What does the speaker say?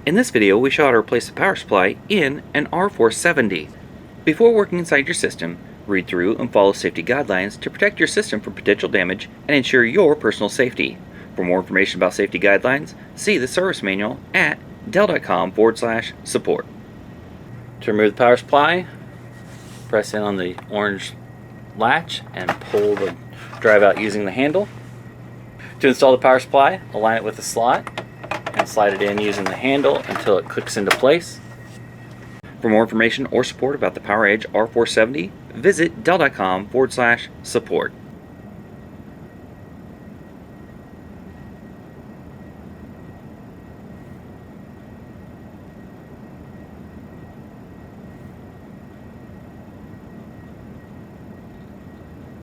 In this video, we show how to replace the power supply in an R470. Before working inside your system, read through and follow safety guidelines to protect your system from potential damage and ensure your personal safety. For more information about safety guidelines, see the service manual at dell.com/support. To remove the power supply, press in on the orange latch and pull the drive out using the handle. To install the power supply, align it with the slot and slide it in using the handle until it clicks into place. For more information or support about the PowerEdge R470, visit dell.com/support.